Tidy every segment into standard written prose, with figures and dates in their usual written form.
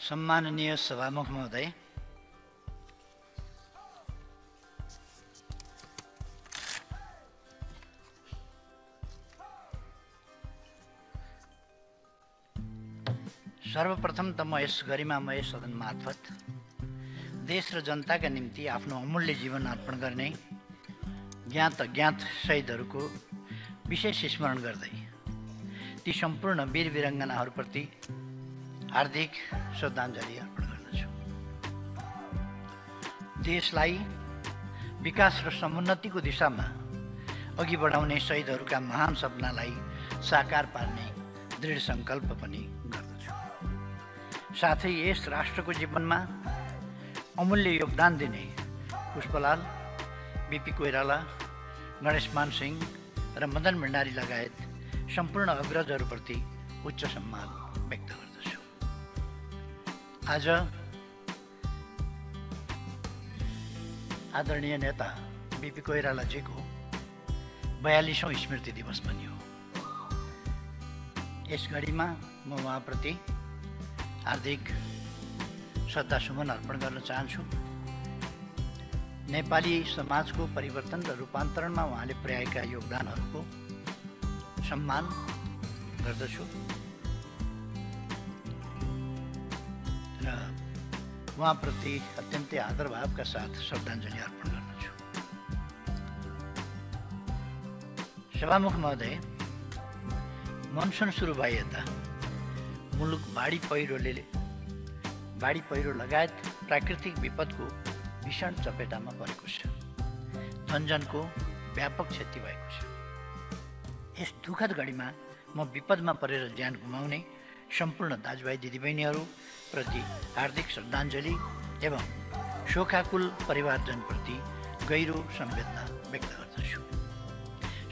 सम्माननीय सभामुख महोदय, सर्वप्रथम त म यस गरिमामय सदन मार्फत देश र जनताका निम्ति आफ्नो अमूल्य जीवन अर्पण गर्ने ज्ञात अज्ञात शहीदहरूको विशेष स्मरण गर्दै ती सम्पूर्ण वीर वीराङ्गनाहरूप्रति हार्दिक श्रद्धाञ्जली अर्पण गर्दछु। देशलाई विकास र समुन्नतिको दिशामा अघि बढाउने शहीदहरूका महान सपनालाई साकार पार्ने दृढ सङ्कल्प पनि गर्दछु। साथै यस राष्ट्रको जीवनमा अमूल्य योगदान दिने पुष्पलाल, बीपी कोइराला, गणेशमान सिंह र मदन भण्डारी लगायत सम्पूर्ण अग्रजहरूप्रति उच्च सम्मान व्यक्त गर्दछु। आज आदरणीय नेता बीपी कोइरालाजीको 42औं स्मृति दिवस पनि हो। यस घडीमा म उहाँप्रति हार्दिक श्रद्धासुमन अर्पण गर्न चाहन्छु। नेपाली समाजको परिवर्तन र रूपान्तरणमा उहाँले पुर्याएका योगदानहरूको सम्मान गर्दछु र उहाँप्रति अत्यन्तै आदरभावका साथ श्रद्धाञ्जली अर्पण गर्दछु। सभामुख महोदय, मनसुन सुरु भए यता मुलुक बाढी पहिरो लगायत प्राकृतिक विपदको भीषण चपेटामा परेको छ। धनजनको व्यापक क्षति भएको छ। यस दुःखद घडीमा म विपदमा परेर ज्यान गुमाउने सम्पूर्ण दाजुभाइ दिदीबहिनीहरू प्रति हार्दिक श्रद्धाञ्जली एवं शोकाकुल परिवारजनप्रति गहिरो संवेदना व्यक्त गर्दछु।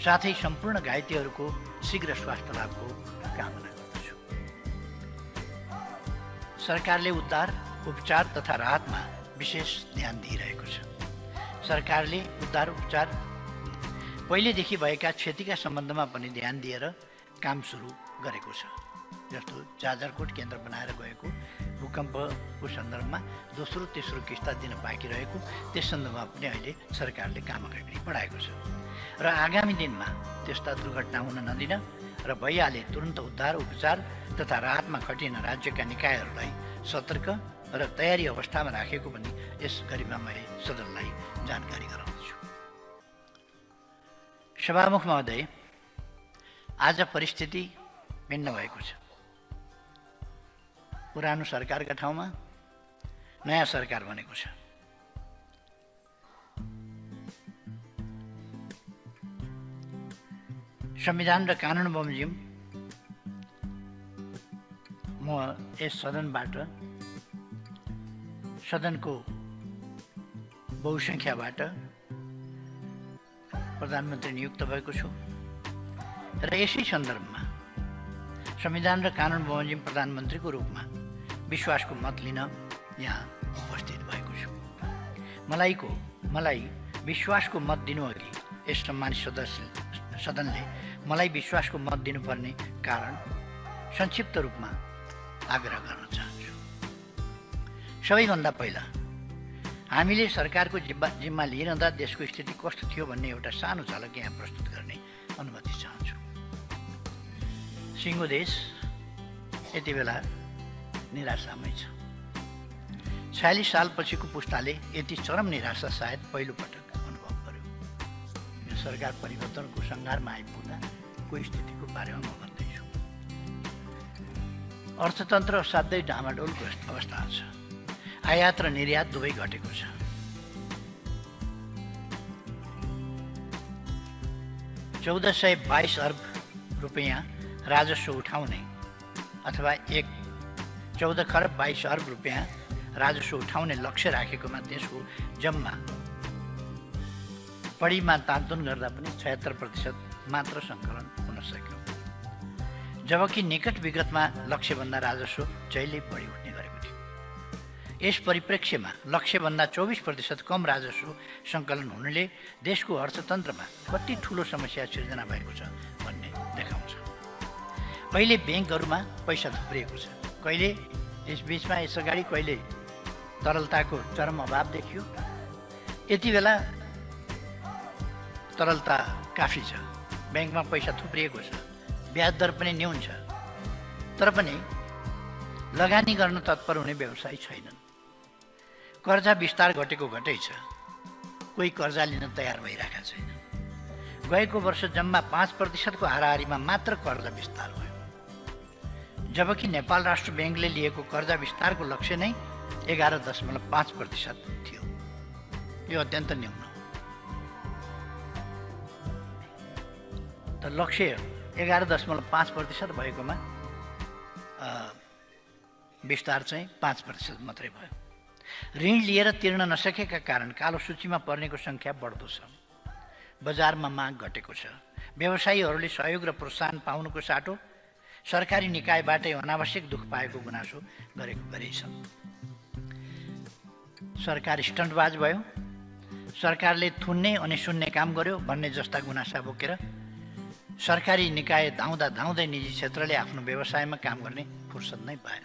साथै सम्पूर्ण घाइतेहरूको शीघ्र स्वास्थ्य लाभको कामना गर्दछु। सरकारले उद्धार, उपचार तथा राहतमा विशेष ध्यान दिइरहेको छ। सरकारले उद्धार उपचार पहिलेदेखि भएका क्षतिका सम्बन्धमा पनि ध्यान दिएर काम सुरु गरेको छ। जस्तो जाजरकोट केन्द्र बनाएर गएको भूकम्पको सन्दर्भमा दोस्रो तेस्रो किस्ता दिन बाँकी रहेको, त्यस सन्दर्भमा पनि अहिले सरकारले काम अगाडि बढाएको छ र आगामी दिनमा त्यस्ता दुर्घटना हुन नदिन र भइहाले तुरन्त उद्धार उपचार तथा राहतमा खटिन राज्यका निकायहरूलाई सतर्क र तयारी अवस्थामा राखेको पनि यस गरिमामय सदनलाई जानकारी गराउँदछु। सभामुख महोदय, आज परिस्थिति भिन्न भएको छ। पुरानो सरकारका ठाउँमा नयाँ सरकार बनेको छ। संविधान र कानुन बमोजिम म यस सदनबाट सदनको बहुसङ्ख्याबाट प्रधानमन्त्री नियुक्त भएको छु र यसै सन्दर्भमा संविधान र कानुन बमोजिम प्रधानमन्त्रीको रूपमा विश्वासको मत लिन यहाँ उपस्थित भएको छु। मलाई विश्वासको मत दिनुअघि यस सम्मानित सदनले मलाई विश्वासको मत दिनुपर्ने कारण संक्षिप्त रूपमा आग्रह गर्न चाहन्छु। सबैभन्दा पहिला हामीले सरकारको जिम्मा लिइरहँदा देशको स्थिति कस्तो थियो भन्ने एउटा सानो झलक यहाँ प्रस्तुत गर्ने अनुमति चाहन्छु। सिङ्गो देश यति बेला निराशामै छ। 46 सालपछिको पुस्ताले यति चरम निराशा सायद पहिलो पटक अनुभव गर्यो। यो सरकार परिवर्तनको सङ्घारमा आइपुग्दा को स्थितिको बारेमा म भन्दैछु। अर्थतन्त्र असाध्यै डामाडोलको अवस्था छ। आयात र निर्यात दुवै घटेको छ। ₹1422 अर्ब रुपियाँ राजस्व उठाउने अथवा 14 खरब 22 अर्ब रुपियाँ राजस्व उठाउने लक्ष्य राखेकोमा त्यसको जम्मा बढीमा तानतुन गर्दा पनि 76% मात्र सङ्कलन हुन सक्यो। जबकि निकट विगतमा लक्ष्यभन्दा राजस्व जहिले बढी उठ्ने गरेको थियो। यस परिप्रेक्ष्यमा लक्ष्यभन्दा 24% कम राजस्व सङ्कलन हुनुले देशको अर्थतन्त्रमा कति ठुलो समस्या सिर्जना भएको छ भन्ने देखाउँछ। कहिले ब्याङ्कहरूमा पैसा थुप्रिएको छ, कहिले यस बीचमा यस अगाडि कहिले तरलताको चरम अभाव देखियो। यति बेला तरलता काफी छ, ब्याङ्कमा पैसा थुप्रिएको छ, ब्याज दर पनि न्यून छ, तर पनि लगानी गर्न तत्पर हुने व्यवसायी छैनन्। कर्जा विस्तार घटेको घटै छ, कोही कर्जा लिन तयार भइरहेका छैन। गएको वर्ष जम्मा 5% हाराहारीमा मात्र कर्जा विस्तार भयो, जबकि नेपाल राष्ट्र ब्याङ्कले लिएको कर्जा विस्तारको लक्ष्य नै 11.5% थियो। यो अत्यन्त न्यून हो। त लक्ष्य 11.5% भएकोमा विस्तार चाहिँ 5% मात्रै भयो। ऋण लिएर तिर्न नसकेका कारण कालो सूचीमा पर्नेको सङ्ख्या बढ्दो छ। बजारमा माग घटेको छ। व्यवसायीहरूले सहयोग र प्रोत्साहन पाउनुको साटो सरकारी निकायबाटै अनावश्यक दुख पाएको गुनासो गरेछ। सरकार स्टन्टबाज भयो, सरकारले थुन्ने अनि सुन्ने काम गर्यो भन्ने जस्ता गुनासा बोकेर सरकारी निकाय धाउँदा धाउँदै निजी क्षेत्रले आफ्नो व्यवसायमा काम गर्ने फुर्सद नै पाएन।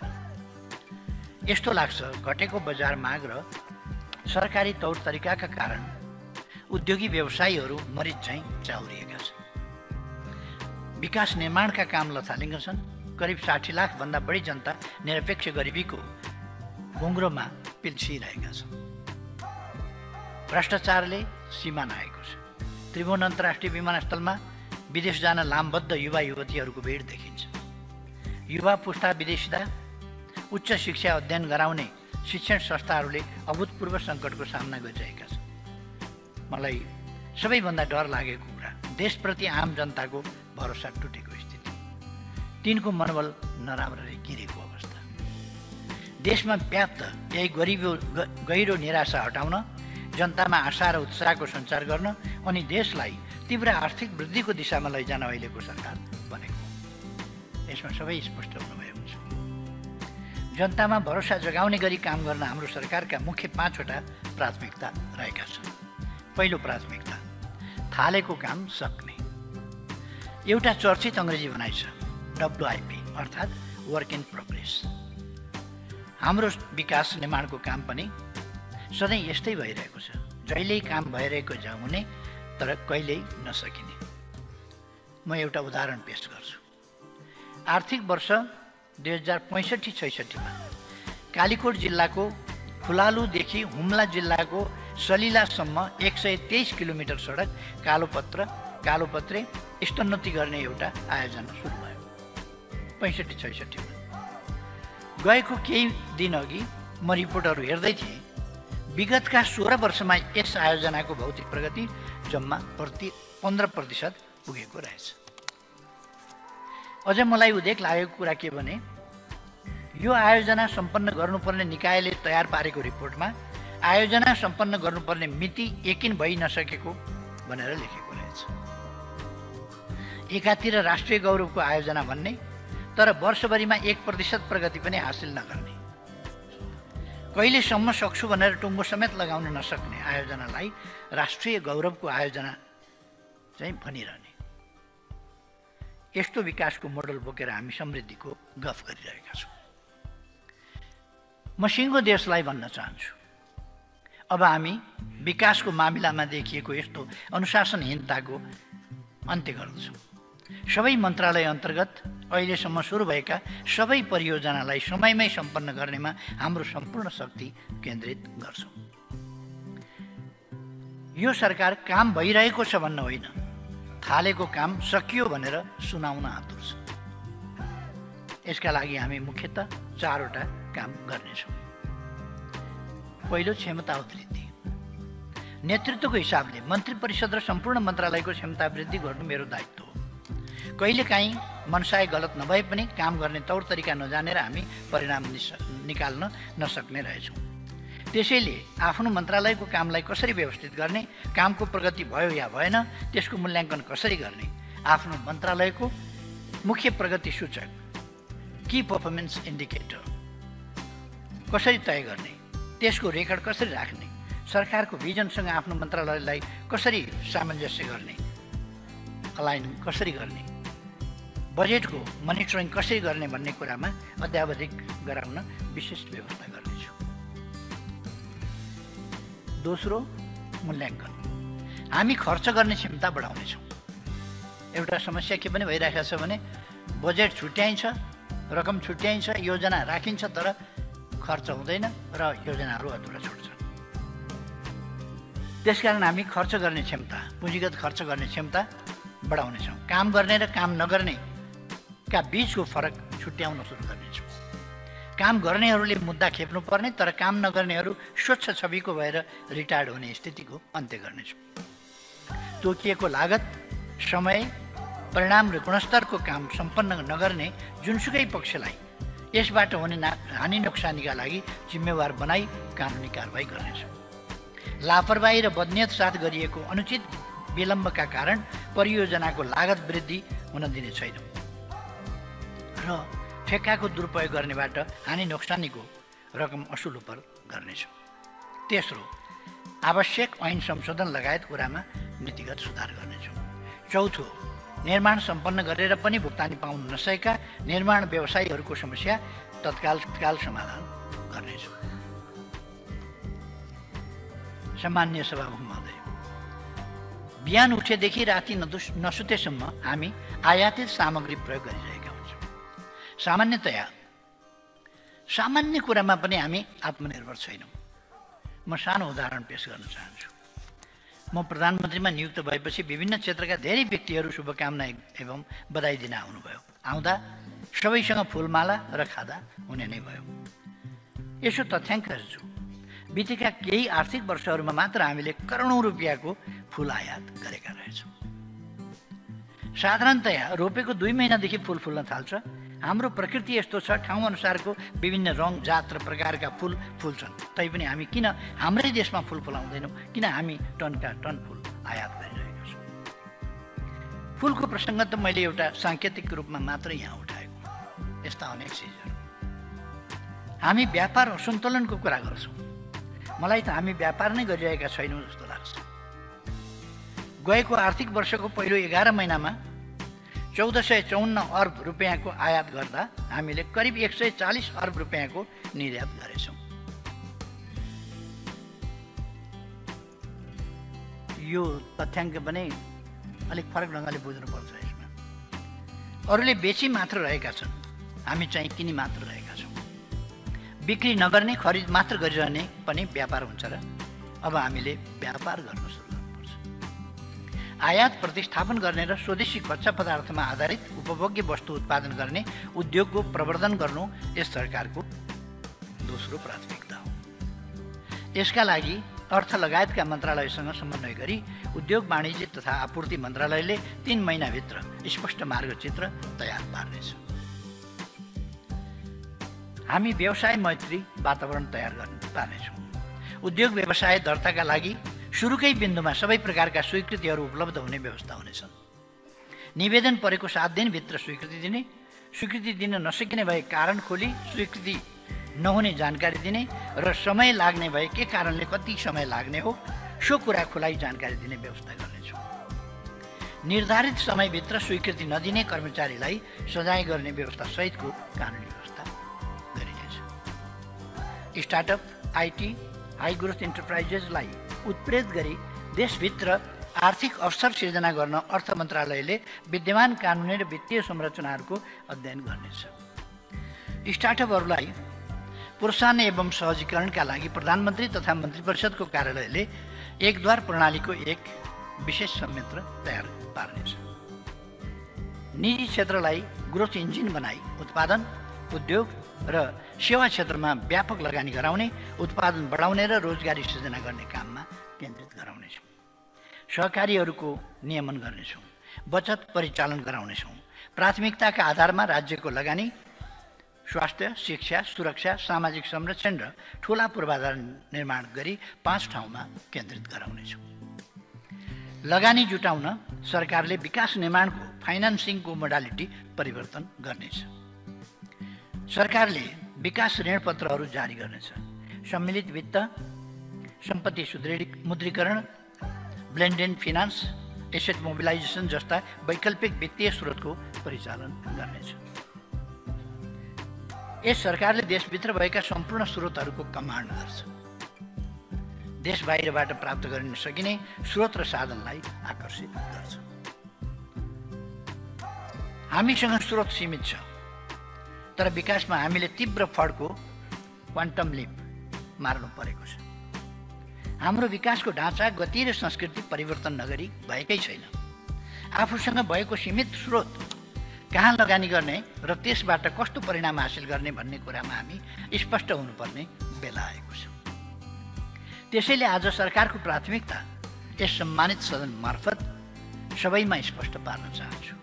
यस्तो लाग्छ घटेको बजार माग र सरकारी तौर तरिकाका कारण उद्योगी व्यवसायीहरू मरिच झैँ चाउरिएका छन्। विकास निर्माणका काम लथालिङ्ग छन्। करिब 60 लाख भन्दा बढी जनता निरपेक्ष गरिबीको घुङ्ग्रोमा पिल्सिरहेका छन्। भ्रष्टाचारले सीमा नआएको छ। त्रिभुवन अन्तर्राष्ट्रिय विमानस्थलमा विदेश जान लामबद्ध युवा युवतीहरूको भिड देखिन्छ। युवा पुस्ता विदेशिदा उच्च शिक्षा अध्ययन गराउने शिक्षण संस्थाहरूले अभूतपूर्व सङ्कटको सामना गरिरहेका छन्। मलाई सबैभन्दा डर लागेको कुरा देशप्रति आम जनताको भरोसा टुटेको स्थिति, तिनको मनोबल नराम्ररी गिरेको अवस्था। देशमा व्याप्त यही गहिरो निराशा हटाउन, जनतामा आशा र उत्साहको सञ्चार गर्न अनि देशलाई तीव्र आर्थिक वृद्धिको दिशामा लैजान अहिलेको सरकार बनेको। यसमा सबै स्पष्ट हुनुभएको छ। जनतामा भरोसा जगाउने गरी काम गर्न हाम्रो सरकारका मुख्य 5वटा प्राथमिकता रहेका छन्। पहिलो प्राथमिकता, थालेको काम सक्ने। एउटा चर्चित अङ्ग्रेजी भनाइ छ, WIP अर्थात् वर्क इन प्रोग्रेस। हाम्रो विकास निर्माणको काम पनि सधैँ यस्तै भइरहेको छ। जहिल्यै काम भइरहेको हुने तर कहिल्यै नसकिने। म एउटा उदाहरण पेश गर्छु। आर्थिक वर्ष 2065-66 कालीकोट जिल्लाको फुलालुदेखि हुम्ला जिल्लाको सलिलासम्म 123 किलोमिटर सडक कालोपत्रे स्तोन्नति गर्ने एउटा आयोजना सुरु भयो 65-66 मा। गएको केही दिन अघि म रिपोर्टहरू हेर्दै थिएँ। विगतका 16 वर्षमा यस आयोजनाको भौतिक प्रगति जम्मा 15% पुगेको रहेछ। अझ मलाई उदेक लागेको कुरा के भने, यो आयोजना सम्पन्न गर्नुपर्ने निकायले तयार पारेको रिपोर्टमा आयोजना सम्पन्न गर्नुपर्ने मिति यकिन भइ नसकेको भनेर लेखेको रहेछ। एकातिर राष्ट्रिय गौरवको आयोजना भन्ने, तर वर्षभरिमा 1% प्रगति पनि हासिल नगर्ने। कहिलेसम्म सक्छु भनेर टुङ्गो समेत लगाउन नसक्ने आयोजनालाई राष्ट्रिय गौरवको आयोजना चाहिँ भनिरहने। यस्तो विकासको मोडल बोकेर हामी समृद्धिको गफ गरिरहेका छौँ। म सिङ्गो देशलाई भन्न चाहन्छु, अब हामी विकासको मामिलामा देखिएको यस्तो अनुशासनहीनताको अन्त्य गर्दछौँ। सबै मन्त्रालय अन्तर्गत अहिलेसम्म सुरु भएका सबै परियोजनालाई समयमै सम्पन्न गर्नेमा हाम्रो सम्पूर्ण शक्ति केन्द्रित गर्छौँ। यो सरकार काम भइरहेको छ भन्न होइन, थालेको काम सकियो भनेर सुनाउन आतुर छ। यसका लागि हामी मुख्यतः 4वटा काम गर्नेछौँ। पहिलो, क्षमता वृद्धि। नेतृत्वको हिसाबले मन्त्री परिषद र सम्पूर्ण मन्त्रालयको क्षमता वृद्धि गर्नु मेरो दायित्व हो। कहिलेकाहीँ मनसाय गलत नभए पनि काम गर्ने तौर तरिका नजानेर हामी परिणाम निकाल्न नसक्ने रहेछौँ। त्यसैले आफ्नो मन्त्रालयको कामलाई कसरी व्यवस्थित गर्ने, कामको प्रगति भयो या भएन त्यसको मूल्याङ्कन कसरी गर्ने, आफ्नो मन्त्रालयको मुख्य प्रगति सूचक की परफर्मेन्स इन्डिकेटर कसरी तय गर्ने, त्यसको रेकर्ड कसरी राख्ने, सरकारको भिजनसँग आफ्नो मन्त्रालयलाई कसरी सामञ्जस्य गर्ने, अलाइन कसरी गर्ने, बजेटको मोनिटरिङ कसरी गर्ने भन्ने कुरामा अध्यावधिक गराउन विशेष व्यवस्था गर्नेछु। दोस्रो, मूल्याङ्कन। हामी खर्च गर्ने क्षमता बढाउनेछौँ। एउटा समस्या के पनि भइरहेको छ भने बजेट छुट्याइन्छ, रकम छुट्याइन्छ, योजना राखिन्छ, तर खर्च हुँदैन र योजनाहरू अधुरा छुट्छन्। त्यसकारण हामी खर्च गर्ने क्षमता, पुँजीगत खर्च गर्ने क्षमता बढाउनेछौँ। काम गर्ने र काम नगर्नेका बीचको फरक छुट्याउन सुरु गर्नेछौँ। काम गर्नेहरूले मुद्दा खेप्नुपर्ने, तर काम नगर्नेहरू स्वच्छ छविको भएर रिटायर्ड हुने स्थितिको अन्त्य गर्नेछौँ। तोकिएको लागत, समय, परिणाम र गुणस्तरको काम सम्पन्न नगर्ने जुनसुकै पक्षलाई यसबाट हुने हानि नोक्सानीका लागि जिम्मेवार बनाई कानुनी कारबाही गर्नेछौँ। लापरवाही र बदनियत साथ गरिएको अनुचित विलम्बका कारण परियोजनाको लागत वृद्धि हुन दिने छैनौँ र ठेक्काको दुरुपयोग गर्नेबाट हानि नोक्सानीको रकम असुल गर्नेछौँ। तेस्रो, आवश्यक ऐन संशोधन लगायत कुरामा नीतिगत सुधार गर्नेछौँ। चौथो, निर्माण सम्पन्न गरेर पनि भुक्तानी पाउन नसकेका निर्माण व्यवसायीहरूको समस्या तत्काल समाधान गर्नेछौँ। सम्माननीय सभामुख महोदय, बिहान उठेदेखि राति नसुतेसम्म हामी आयातित सामग्री प्रयोग गरिरहेका हुन्छौँ। सामान्य कुरामा पनि हामी आत्मनिर्भर छैनौँ। म सानो उदाहरण पेश गर्न चाहन्छु। म प्रधानमन्त्रीमा नियुक्त भएपछि विभिन्न क्षेत्रका धेरै व्यक्तिहरू शुभकामना एवं बधाई दिन आउनुभयो। आउँदा सबैसँग फुलमाला र खादा हुने नै भयो। यसो तथ्याङ्कहरू छु। बितेका केही आर्थिक वर्षहरूमा मात्र हामीले करोडौँ रुपियाँको फुल आयात गरेका रहेछौँ। साधारणतया रोपेको 2 महिनादेखि फुल फुल्न थाल्छ। हाम्रो प्रकृति यस्तो छ, ठाउँ अनुसारको विभिन्न रङ, जात र प्रकारका फुल फुल्छन्। तैपनि हामी किन हाम्रै देशमा फुल फुलाउँदैनौँ? किन हामी टनका टन फुल आयात गरिरहेका छौँ? फुलको प्रसङ्ग त मैले एउटा साङ्केतिक रूपमा मात्र यहाँ उठाएको। यस्ता अनेक चिजहरू। हामी व्यापार असन्तुलनको कुरा गर्छौँ। मलाई त हामी व्यापार नै गरिरहेका छैनौँ जस्तो लाग्छ। गएको आर्थिक वर्षको पहिलो 11 महिनामा 1454 अर्ब रुपियाँको आयात गर्दा हामीले करिब 140 अर्ब रुपियाँको निर्यात गरेछौँ। यो तथ्याङ्क पनि अलिक फरक ढङ्गले बुझ्नुपर्छ। यसमा अरूले बेची मात्र रहेका छन्, हामी चाहिँ किनी मात्र रहेका छौँ। बिक्री नगर्ने, खरिद मात्र गरिरहने पनि व्यापार हुन्छ र अब हामीले व्यापार गर्न सुरु गर्नुपर्छ। आयात प्रतिस्थापन गर्ने र स्वदेशी कच्चा पदार्थमा आधारित उपभोग्य वस्तु उत्पादन गर्ने उद्योगको प्रवर्धन गर्नु यस सरकारको दोस्रो प्राथमिकता हो। यसका लागि अर्थ लगायतका मन्त्रालयसँग समन्वय गरी उद्योग, वाणिज्य तथा आपूर्ति मन्त्रालयले 3 महिनाभित्र स्पष्ट मार्गचित्र तयार पार्नेछ। हामी व्यवसाय मैत्री वातावरण तयार पार्नेछौँ। उद्योग व्यवसाय दर्ताका लागि सुरुकै बिन्दुमा सबै प्रकारका स्वीकृतिहरू उपलब्ध हुने व्यवस्था हुनेछन्। निवेदन परेको 7 दिनभित्र स्वीकृति दिन नसकिने भए कारण खोली स्वीकृति नहुने जानकारी दिने र समय लाग्ने भए के कारणले कति समय लाग्ने हो सो कुरा खुलाई जानकारी दिने व्यवस्था गर्नेछौँ। निर्धारित समयभित्र स्वीकृति नदिने कर्मचारीलाई सजाय गर्ने व्यवस्था सहितको कानुनी व्यवस्था गरिनेछ। स्टार्टअप, आइटी, हाई ग्रोथ इन्टरप्राइजेसलाई उत्प्रेरित गरी देशभित्र आर्थिक अवसर सिर्जना गर्न अर्थ मन्त्रालयले विद्यमान कानुनी र वित्तीय संरचनाहरूको अध्ययन गर्नेछ। स्टार्टअपहरूलाई प्रोत्साहन एवं सहजीकरणका लागि प्रधानमन्त्री तथा मन्त्री परिषदको कार्यालयले एकद्वार प्रणालीको एक विशेष संयन्त्र तयार पार्नेछ। निजी क्षेत्रलाई ग्रोथ इन्जिन बनाई उत्पादन, उद्योग र सेवा क्षेत्रमा व्यापक लगानी गराउने, उत्पादन बढाउने र रोजगारी सृजना गर्ने काममा केन्द्रित गराउनेछौँ। सहकारीहरूको नियमन गर्नेछौँ। बचत परिचालन गराउनेछौँ। प्राथमिकताका आधारमा राज्यको लगानी स्वास्थ्य, शिक्षा, सुरक्षा, सामाजिक संरक्षण र ठुला पूर्वाधार निर्माण गरी 5 ठाउँमा केन्द्रित गराउनेछौँ। लगानी जुटाउन सरकारले विकास निर्माणको फाइनान्सिङको मोडालिटी परिवर्तन गर्नेछ। सरकारले विकास ऋणपत्रहरू जारी गर्नेछ। सम्मिलित वित्त, सम्पत्ति मुद्रीकरण, ब्लेन्डेड फाइनान्स, एसेट मोबिलाइजेसन जस्ता वैकल्पिक वित्तीय स्रोतको परिचालन गर्नेछ। यस सरकारले देशभित्र भएका सम्पूर्ण स्रोतहरूको कमान्ड गर्छ। देश बाहिरबाट प्राप्त गर्न सकिने स्रोत र साधनलाई आकर्षित गर्छ। हामीसँग स्रोत सीमित छ, तर विकासमा हामीले तीव्र फड्को क्वान्टम लिप मार्नु परेको छ। हाम्रो विकासको ढाँचा, गति र संस्कृति परिवर्तन नगरी भएकै छैन। आफूसँग भएको सीमित स्रोत कहाँ लगानी गर्ने र त्यसबाट कस्तो परिणाम हासिल गर्ने भन्ने कुरामा हामी स्पष्ट हुनुपर्ने बेला आएको छ। त्यसैले आज सरकारको प्राथमिकता यस सम्मानित सदन मार्फत सबैमा स्पष्ट पार्न चाहन्छु।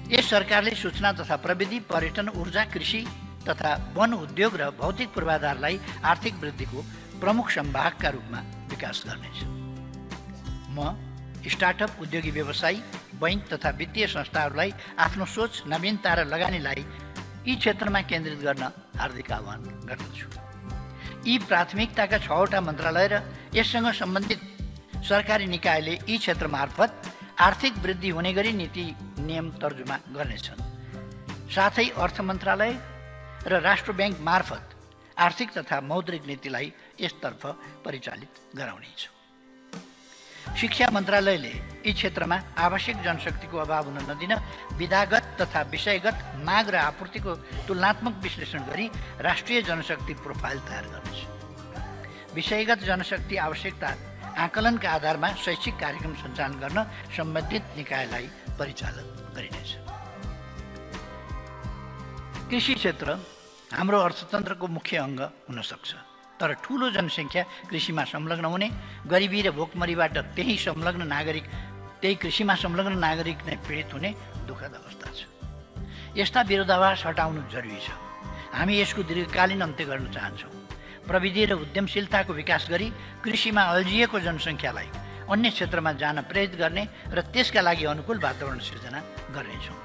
यस सरकारले सूचना तथा प्रविधि, पर्यटन, ऊर्जा, कृषि तथा वन उद्योग र भौतिक पूर्वाधारलाई आर्थिक वृद्धिको प्रमुख संवाहकका रूपमा विकास गर्नेछ। म स्टार्टअप, उद्योगी व्यवसायी, बैंक तथा वित्तीय संस्थाहरूलाई आफ्नो सोच, नवीनता र लगानीलाई यी क्षेत्रमा केन्द्रित गर्न हार्दिक आह्वान गर्दछु। यी प्राथमिकताका 6वटा मन्त्रालय र यससँग सम्बन्धित सरकारी निकायले यी क्षेत्र मार्फत आर्थिक वृद्धि हुने गरी नीति नियम तर्जुमा गर्नेछन्। साथै अर्थ मन्त्रालय र राष्ट्र ब्याङ्क मार्फत आर्थिक तथा मौद्रिक नीतिलाई यसतर्फ परिचालित गराउनेछ। शिक्षा मन्त्रालयले यी क्षेत्रमा आवश्यक जनशक्तिको अभाव हुन नदिन विधागत तथा विषयगत माग र आपूर्तिको तुलनात्मक विश्लेषण गरी राष्ट्रिय जनशक्ति प्रोफाइल तयार गर्नेछ। विषयगत जनशक्ति आवश्यकता आकलनका आधारमा शैक्षिक कार्यक्रम सञ्चालन गर्न सम्बन्धित निकायलाई परिचालन गरिनेछ। कृषि क्षेत्र हाम्रो अर्थतन्त्रको मुख्य अङ्ग हुन सक्छ, तर ठूलो जनसङ्ख्या कृषिमा संलग्न हुने, गरिबी र भोकमरीबाट त्यही कृषिमा संलग्न नागरिक नै पीडित हुने दुःखद अवस्था छ। यस्ता विरोधाभास हटाउनु जरुरी छ। हामी यसको दीर्घकालीन अन्त्य गर्न चाहन्छौँ। प्रविधि र उद्यमशीलताको विकास गरी कृषिमा अल्झिएको जनसङ्ख्यालाई अन्य क्षेत्रमा जान प्रेरित गर्ने र त्यसका लागि अनुकूल वातावरण सिर्जना गर्नेछौँ।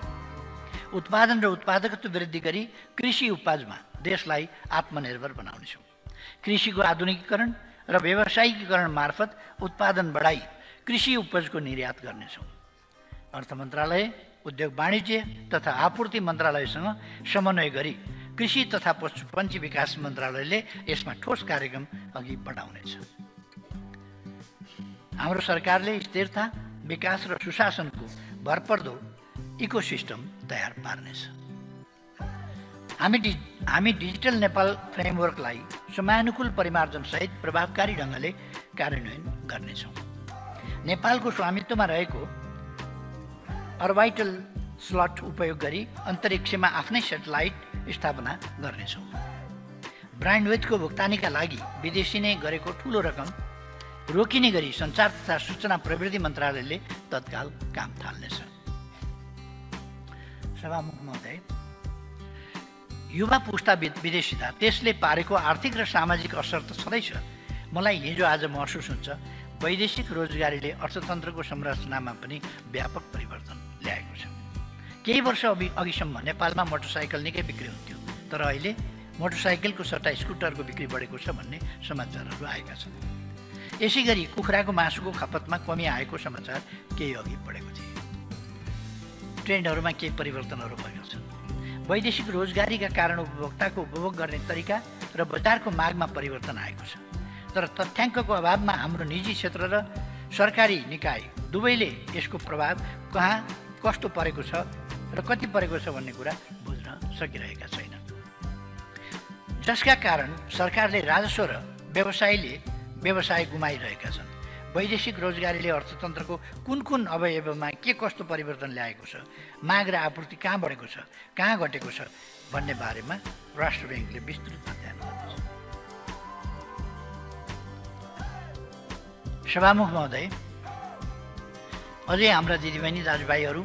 उत्पादन र उत्पादकत्व वृद्धि गरी कृषि उपजमा देशलाई आत्मनिर्भर बनाउनेछौँ। कृषिको आधुनिकीकरण र व्यावसायिकीकरण मार्फत उत्पादन बढाई कृषि उपजको निर्यात गर्नेछौँ। अर्थ मन्त्रालय, उद्योग वाणिज्य तथा आपूर्ति मन्त्रालयसँग समन्वय गरी कृषि तथा पशुपन्छी विकास मन्त्रालयले यसमा ठोस कार्यक्रम अघि बढाउनेछ। हाम्रो सरकारले स्थिरता, विकास र सुशासनको भरपर्दो इकोसिस्टम तयार पार्नेछ। हामी डिजिटल नेपाल फ्रेमवर्कलाई समयानुकूल परिमार्जनसहित प्रभावकारी ढङ्गले कार्यान्वयन गर्नेछौँ। नेपालको स्वामित्वमा रहेको अर्बिटल स्लट उपयोग गरी अन्तरिक्षमा आफ्नै सेटेलाइट स्थापना गर्नेछौँ। ब्यान्डविड्थको भुक्तानीका लागि विदेशीले गरेको ठूलो रकम रोकिने गरी सञ्चार तथा सूचना प्रविधि मन्त्रालयले तत्काल काम थाल्नेछ। सभामुख महोदय, युवा पुस्ता विदेशिता त्यसले पारेको आर्थिक र सामाजिक असर त छँदैछ। मलाई हिजो आज महसुस हुन्छ वैदेशिक रोजगारीले अर्थतन्त्रको संरचनामा पनि व्यापक परिवर्तन ल्याएको छ। केही वर्ष अघिसम्म नेपालमा मोटरसाइकल निकै बिक्री हुन्थ्यो, तर अहिले मोटरसाइकलको सट्टा स्कुटरको बिक्री बढेको छ भन्ने समाचारहरू आएका छन्। यसै गरी कुखुराको मासुको खपतमा कमी आएको समाचार केही अघि बढेको थियो। ट्रेन्डहरूमा केही परिवर्तनहरू भएका छन्। वैदेशिक रोजगारीका कारण उपभोक्ताको उपभोग गर्ने तरिका र बजारको मागमा परिवर्तन आएको छ, तर तथ्याङ्कको अभावमा हाम्रो निजी क्षेत्र र सरकारी निकाय दुवैले यसको प्रभाव कहाँ कस्तो परेको छ र कति परेको छ भन्ने कुरा बुझ्न सकिरहेका छैनन्, जसका कारण सरकारले राजस्व र व्यवसाय गुमाइरहेका छन्। वैदेशिक रोजगारीले अर्थतन्त्रको कुन अवयवमा के कस्तो परिवर्तन ल्याएको छ, माग र आपूर्ति कहाँ बढेको छ, कहाँ घटेको छ भन्ने बारेमा राष्ट्र ब्याङ्कले विस्तृत अध्ययन गर्दछ। सभामुख महोदय, अझै हाम्रा दिदीबहिनी दाजुभाइहरू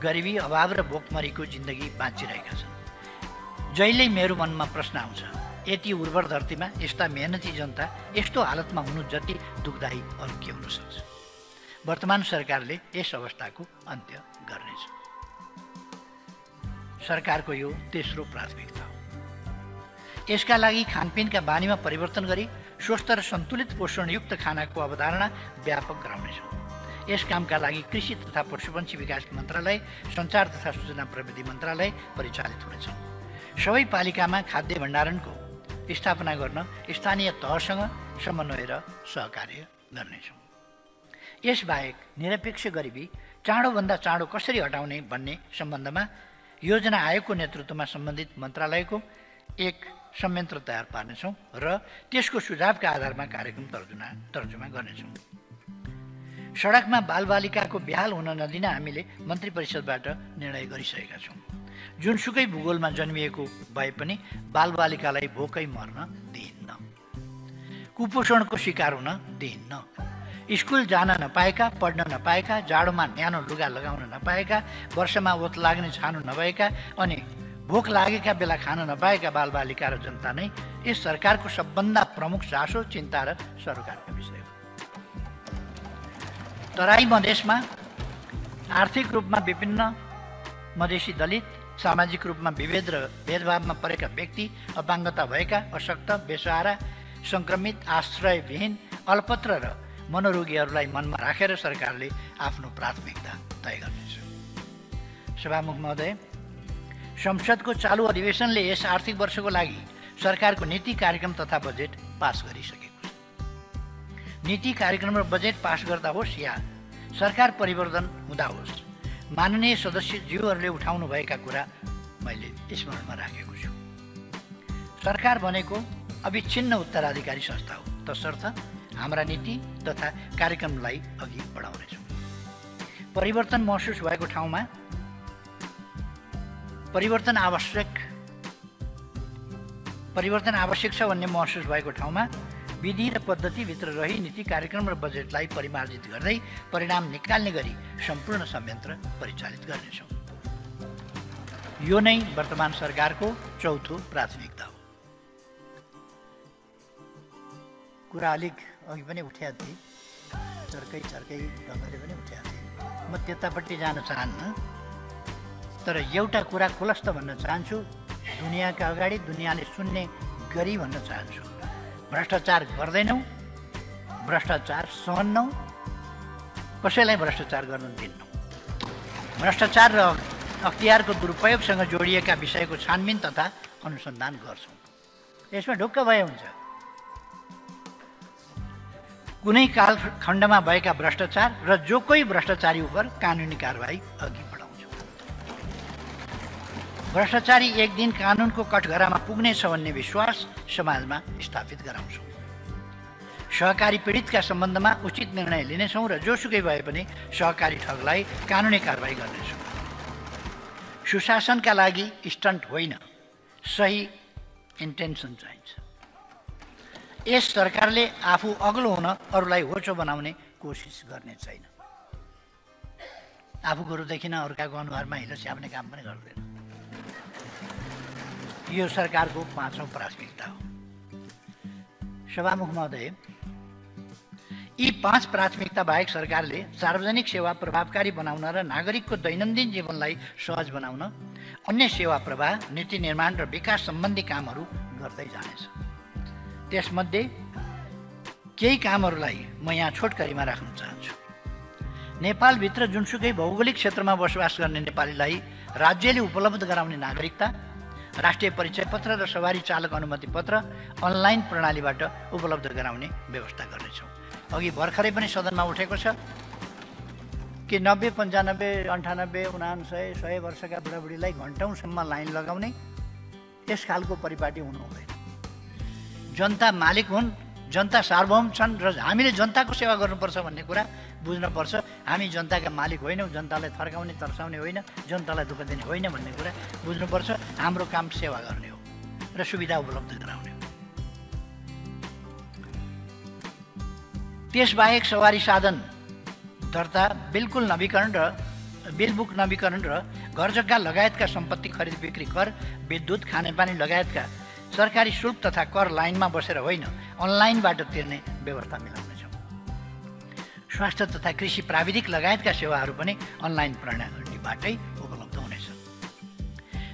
गरिबी, अभाव र भोकमरीको जिन्दगी बाँचिरहेका छन्। जहिल्यै मेरो मनमा प्रश्न आउँछ, यति उर्वर धरतीमा यस्ता मेहनती जनता यस्तो हालतमा हुनु जति दुःखदायी अरू के हुन सक्छ। वर्तमान सरकारले यस अवस्थाको अन्त्य गर्नेछ। सरकारको यो तेस्रो प्राथमिकता हो। यसका लागि खानपिनका बानीमा परिवर्तन गरी स्वस्थ र सन्तुलित पोषणयुक्त खानाको अवधारणा व्यापक गराउनेछौँ। यस कामका लागि कृषि तथा पशुपन्छी विकास मन्त्रालय, सञ्चार तथा सूचना प्रविधि मन्त्रालय परिचालित हुनेछन्। सबै पालिकामा खाद्य भण्डारणको स्थापना गर्न स्थानीय तहसँग समन्वय र सहकार्य गर्नेछौँ। यसबाहेक निरपेक्ष गरिबी चाँडोभन्दा चाँडो कसरी हटाउने भन्ने सम्बन्धमा योजना आयोगको नेतृत्वमा सम्बन्धित मन्त्रालयको एक संयन्त्र तयार पार्नेछौँ र त्यसको सुझावका आधारमा कार्यक्रम तर्जुमा गर्नेछौँ। सडकमा बालबालिकाको बेहाल हुन नदिन हामीले मन्त्री परिषदबाट निर्णय गरिसकेका छौँ। जुनसुकै भूगोलमा जन्मिएको भए पनि बालबालिकालाई भोकै मर्न दिइन्न, कुपोषणको शिकार हुन दिइन्न। स्कुल जान नपाएका, पढ्न नपाएका, जाडोमा न्यानो लुगा लगाउन नपाएका, वर्षमा ओत लाग्ने छानो नभएका अनि भोक लागेका बेला खान नपाएका बालबालिका र जनता नै यस सरकारको सबभन्दा प्रमुख चासो, चिन्ता र सरोकारका विषय हो। तराई मधेसमा आर्थिक रूपमा विभिन्न मधेसी दलित, सामाजिक रूपमा विभेद र भेदभावमा परेका व्यक्ति, अपाङ्गता भएका, अशक्त, बेसहारा, सङ्क्रमित, आश्रयविहीन, अल्पत्र र मनोरोगीहरूलाई मनमा राखेर सरकारले आफ्नो प्राथमिकता तय गर्नेछ। सभामुख महोदय, संसदको चालु अधिवेशनले यस आर्थिक वर्षको लागि सरकारको नीति कार्यक्रम तथा बजेट पास गरिसकेको छ। नीति कार्यक्रम र बजेट पास गर्दा होस् या सरकार परिवर्तन हुँदा होस्, माननीय सदस्यज्यूहरूले उठाउनुभएका कुरा मैले स्मरणमा राखेको छु। सरकार भनेको अविच्छिन्न उत्तराधिकारी संस्था हो, तसर्थ हाम्रा नीति तथा कार्यक्रमलाई अघि बढाउनेछौँ। परिवर्तन महसुस भएको ठाउँमा परिवर्तन आवश्यक छ भन्ने महसुस भएको ठाउँमा विधि र पद्धतिभित्र रही नीति कार्यक्रम र बजेटलाई परिमार्जित गर्दै परिणाम निकाल्ने गरी सम्पूर्ण संयन्त्र परिचालित गर्नेछौँ। यो नै वर्तमान सरकारको चौथो प्राथमिकता हो। कुरा अलिक अघि पनि उठ्या थिए, चर्कै ढङ्गले पनि उठ्या थिए। म त्यतापट्टि जान चाहन्न, तर एउटा कुरा खुलस्त भन्न चाहन्छु, दुनियाँका अगाडि दुनियाँले सुन्ने गरी भन्न चाहन्छु। भ्रष्टाचार गर्दैनौँ, भ्रष्टाचार सहन्नौँ, कसैलाई भ्रष्टाचार गर्न दिन्नौँ। भ्रष्टाचार र अख्तियारको दुरुपयोगसँग जोडिएका विषयको छानबिन तथा अनुसन्धान गर्छौँ। यसमा ढुक्क भए हुन्छ। कुनै कालखण्डमा भएका भ्रष्टाचार र जो कोही भ्रष्टाचारी उप कानुनी कारबाही अघि बढाउँछौँ। भ्रष्टाचारी एक दिन कानुनको कठघरामा पुग्नेछ भन्ने विश्वास समाजमा स्थापित गराउँछौँ। सहकारी पीडितका सम्बन्धमा उचित निर्णय लिनेछौँ र जोसुकै भए पनि सहकारी ठगलाई कानुनी कारबाही गर्नेछौँ। सुशासनका लागि स्टन्ट होइन, सही इन्टेन्सन चाहिन्छ। यस सरकारले आफू अग्लो हुन अरूलाई होचो बनाउने कोसिस गर्ने छैन। आफू गुरु देखिन अर्काको अनुहारमा हिलो छ्याप्ने काम पनि गर्दैन। यो सरकारको पाँचौं प्राथमिकता हो। सभामुख महोदय, यी 5 प्राथमिकता बाहेक सरकारले सार्वजनिक सेवा प्रभावकारी बनाउन र नागरिकको दैनन्दिन जीवनलाई सहज बनाउन अन्य सेवा प्रवाह, नीति निर्माण र विकास सम्बन्धी कामहरू गर्दै जानेछ। त्यसमध्ये केही कामहरूलाई म यहाँ छोटकरीमा राख्न चाहन्छु। नेपालभित्र जुनसुकै भौगोलिक क्षेत्रमा बसोबास गर्ने नेपालीलाई राज्यले उपलब्ध गराउने नागरिकता, राष्ट्रिय परिचय पत्र र सवारी चालक अनुमति पत्र अनलाइन प्रणालीबाट उपलब्ध गराउने व्यवस्था गर्नेछौँ। अघि भर्खरै पनि सदनमा उठेको छ कि 90, 95, 98, 99, 100 वर्षका बुढाबुढीलाई घन्टौँसम्म लाइन लगाउने यस खालको परिपाटी हुनु हुँदैन। जनता मालिक हुन्, जनता सार्वभौम छन् र हामीले जनताको सेवा गर्नुपर्छ भन्ने कुरा बुझ्नुपर्छ। हामी जनताका मालिक होइनौँ, जनतालाई थर्काउने तर्साउने होइन, जनतालाई दुःख दिने होइन भन्ने कुरा बुझ्नुपर्छ। हाम्रो काम सेवा गर्ने हो र सुविधा उपलब्ध गराउने हो। त्यसबाहेक सवारी साधन दर्ता, बिलबुक नवीकरण र घरजग्गा लगायतका सम्पत्ति खरिद बिक्री कर, विद्युत, खानेपानी लगायतका सरकारी शुल्क तथा कर लाइनमा बसेर होइन, अनलाइनबाट तिर्ने व्यवस्था मिलाउनेछौँ। स्वास्थ्य तथा कृषि प्राविधिक लगायतका सेवाहरू पनि अनलाइन प्रणालीबाटै उपलब्ध हुनेछ।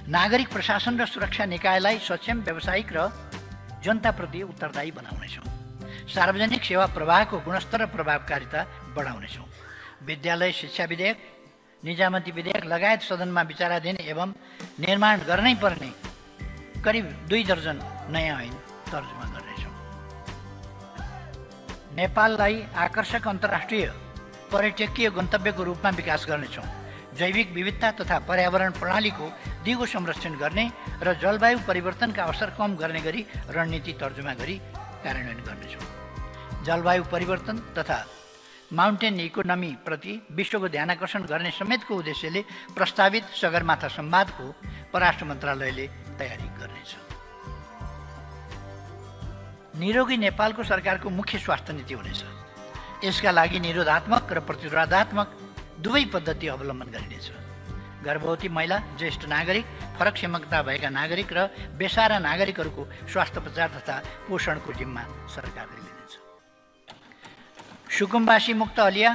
नागरिक प्रशासन र सुरक्षा निकायलाई सक्षम, व्यावसायिक र जनताप्रति उत्तरदायी बनाउनेछौँ। सार्वजनिक सेवा प्रवाहको गुणस्तर र प्रभावकारिता बढाउनेछौँ। विद्यालय शिक्षा विधेयक, निजामती विधेयक लगायत सदनमा विचाराधीन एवं निर्माण गर्नै पर्ने करिब 2 दर्जन नयाँ ऐन तर्जुमा गर्नेछौँ। नेपाललाई आकर्षक अन्तर्राष्ट्रिय पर्यटकीय गन्तव्यको रूपमा विकास गर्नेछौँ। जैविक विविधता तथा पर्यावरण प्रणालीको दिगो संरक्षण गर्ने र जलवायु परिवर्तनका असर कम गर्ने गरी रणनीति तर्जुमा गरी कार्यान्वयन गर्नेछौँ। जलवायु परिवर्तन तथा माउन्टेन इकोनोमी प्रति विश्वको ध्यानाकर्षण गर्ने समेतको उद्देश्यले प्रस्तावित सगरमाथा संवादको परराष्ट्र मन्त्रालयले तयारी गर्नेछ। निरोगी नेपालको सरकारको मुख्य स्वास्थ्य नीति हुनेछ। यसका लागि निरोधात्मक र प्रतिरोधात्मक दुवै पद्धति अवलम्बन गरिनेछ। गर्भवती महिला, ज्येष्ठ नागरिक, फरक क्षमता भएका नागरिक र बेसारा नागरिकहरूको स्वास्थ्य उपचार तथा पोषणको जिम्मा सरकारले लिनेछ। सुकुम्बासी मुक्त अलिया,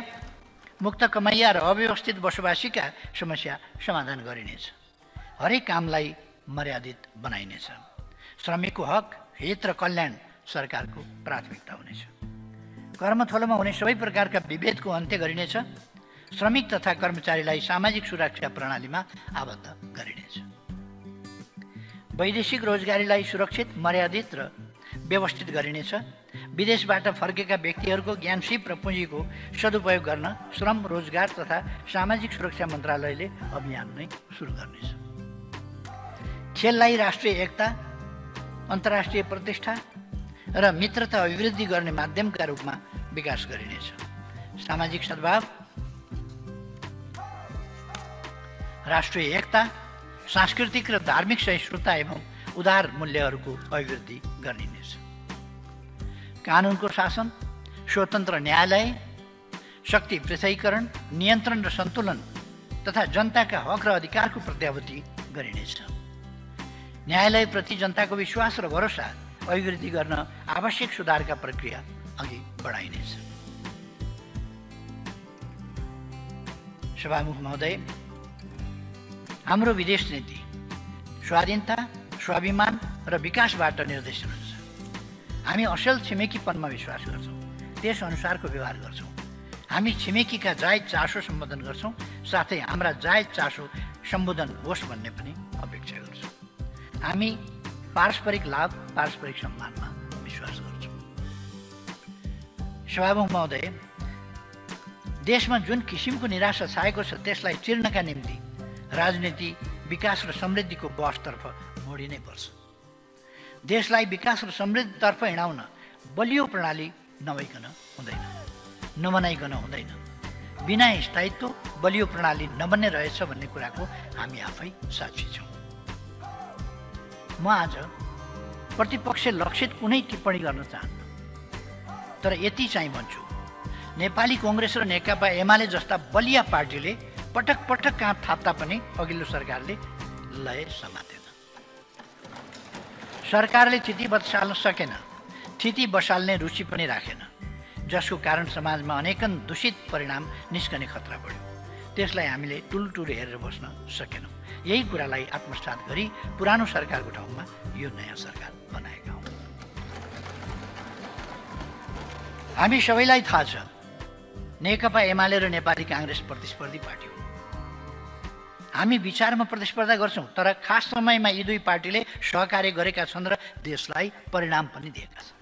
मुक्त कमैया र अव्यवस्थित बसोबासीका समस्या समाधान गरिनेछ। हरेक कामलाई मर्यादित बनाइनेछ। श्रमिकको हक, हित र कल्याण सरकारको प्राथमिकता हुनेछ। कर्मथलोमा हुने सबै प्रकारका विभेदको अन्त्य गरिनेछ। श्रमिक तथा कर्मचारीलाई सामाजिक सुरक्षा प्रणालीमा आबद्ध गरिनेछ। वैदेशिक रोजगारीलाई सुरक्षित, मर्यादित र व्यवस्थित गरिनेछ। विदेशबाट फर्केका व्यक्तिहरूको ज्ञान, सिप र पुँजीको सदुपयोग गर्न श्रम, रोजगार तथा सामाजिक सुरक्षा मन्त्रालयले अभियान नै सुरु गर्नेछ। खेललाई राष्ट्रिय एकता, अन्तर्राष्ट्रिय प्रतिष्ठा र मित्रता अभिवृद्धि गर्ने माध्यमका रूपमा विकास गरिनेछ। सामाजिक सद्भाव, राष्ट्रिय एकता, सांस्कृतिक र धार्मिक सहिष्णुता एवं उदार मूल्यहरूको अभिवृद्धि गरिनेछ। कानुनको शासन, स्वतन्त्र न्यायालय, शक्ति पृथकीकरण, नियन्त्रण र सन्तुलन तथा जनताका हक र अधिकारको प्रत्याभूति गरिनेछ। न्यायालयप्रति जनताको विश्वास र भरोसा अभिवृद्धि गर्न आवश्यक सुधारका प्रक्रिया अघि बढाइनेछ। सभामुख महोदय, हाम्रो विदेश नीति स्वाधीनता, स्वाभिमान र विकासबाट निर्देशित हुन्छ। हामी असल छिमेकीपनमा विश्वास गर्छौँ, त्यस अनुसारको व्यवहार गर्छौँ। हामी छिमेकीका जायज चासो सम्बोधन गर्छौँ, साथै हाम्रा जायज चासो सम्बोधन होस् भन्ने पनि अपेक्षा गर्छौँ। हामी पारस्परिक लाभ, पारस्परिक सम्मानमा विश्वास गर्छौँ। सभामुख महोदय, देशमा जुन किसिमको निराशा छाएको छ त्यसलाई चिर्नका निम्ति राजनीति विकास र समृद्धिको बसतर्फ मोडिनै पर्छ। देशलाई विकास र समृद्धितर्फ हिँडाउन बलियो प्रणाली नबनाइकन हुँदैन। बिना स्थायित्व बलियो प्रणाली नबन्ने रहेछ भन्ने कुराको हामी आफै साक्षी छौँ। म आज प्रतिपक्ष लक्षित कुनै टिप्पणी गर्न चाहन्न, तर यति चाहिँ भन्छु, नेपाली कांग्रेस र नेकपा एमाले जस्ता बलिया पार्टीले पटक पटक काँध थाप्दा पनि अघिल्लो सरकारले लय समातेन। सरकारले थिति बसाल्न सकेन, थिति बसाल्ने रुचि पनि राखेन, जसको कारण समाजमा अनेकन दूषित परिणाम निस्कने खतरा बढ्यो। त्यसलाई हामीले टुलटुल हेरेर बस्न सकेनौँ। यही कुरालाई आत्मसात गरी पुरानो सरकारको ठाउँमा यो नयाँ सरकार बनाएका हौँ। हामी सबैलाई थाहा छ, नेकपा एमाले र नेपाली कांग्रेस प्रतिस्पर्धी पार्टी हो। हामी विचारमा प्रतिस्पर्धा गर्छौँ, तर खास समयमा यी दुई पार्टीले सहकार्य गरेका छन् र देशलाई परिणाम पनि दिएका छन्।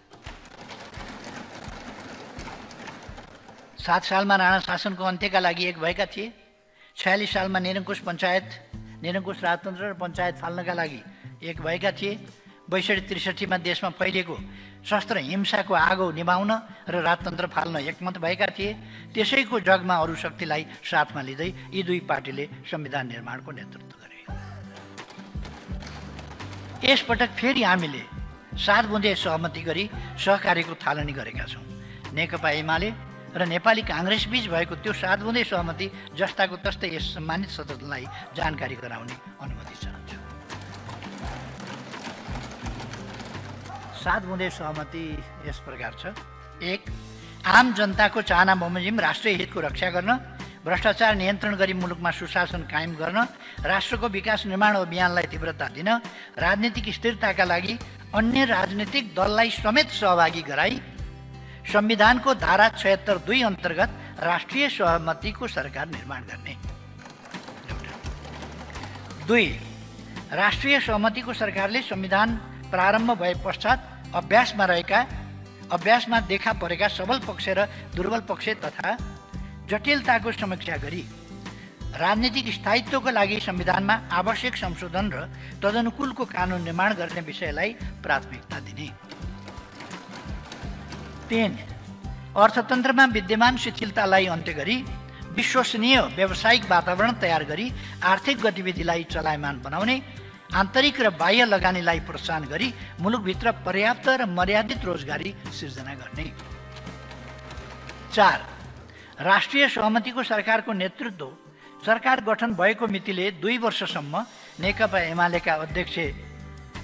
7 सालमा राणा शासनको अन्त्यका लागि एक भएका थिए। 46 सालमा निरङ्कुश राजतन्त्र र पञ्चायत फाल्नका लागि एक भएका थिए। 62-63 देशमा फैलिएको शस्त्र हिंसाको आगो निभाउन र राजतन्त्र फाल्न एकमत भएका थिए। त्यसैको जगमा अरू शक्तिलाई साथमा लिँदै यी दुई पार्टीले संविधान निर्माणको नेतृत्व गरे। यसपटक फेरि हामीले 7 बुँदे सहमति गरी सहकार्यको थालनी गरेका छौँ। नेकपा एमाले र नेपाली कांग्रेस बीच भएको त्यो 7 बुँदे सहमति जस्ताको तस्तै यस सम्मानित सदनलाई जानकारी गराउने अनुमति चाहन्छु। 7 बुँदे सहमति यस प्रकार छ। 1. आम जनताको चाहना बमोजिम राष्ट्रिय हितको रक्षा गर्न, भ्रष्टाचार नियन्त्रण गरी मुलुकमा सुशासन कायम गर्न, राष्ट्रको विकास निर्माण अभियानलाई तीव्रता दिन, राजनीतिक स्थिरताका लागि अन्य राजनीतिक दललाई समेत सहभागी गराई संविधानको धारा 76(2) अन्तर्गत राष्ट्रिय सहमतिको सरकार निर्माण गर्ने। 2. राष्ट्रिय सहमतिको सरकारले संविधान प्रारम्भ भए पश्चात अभ्यासमा देखा परेका सबल पक्ष र दुर्बल पक्ष तथा जटिलताको समीक्षा गरी राजनीतिक स्थायित्वको लागि संविधानमा आवश्यक संशोधन र तदनुकूलको कानुन निर्माण गर्ने विषयलाई प्राथमिकता दिने। 3. अर्थतन्त्रमा विद्यमान शिथिलतालाई अन्त्य गरी विश्वसनीय व्यावसायिक वातावरण तयार गरी आर्थिक गतिविधिलाई चलायमान बनाउने, आन्तरिक र बाह्य लगानीलाई प्रोत्साहन गरी मुलुकभित्र पर्याप्त र मर्यादित रोजगारी सिर्जना गर्ने। 4. राष्ट्रिय सहमतिको सरकारको नेतृत्व सरकार गठन भएको मितिले 2 वर्षसम्म नेकपा एमालेका अध्यक्ष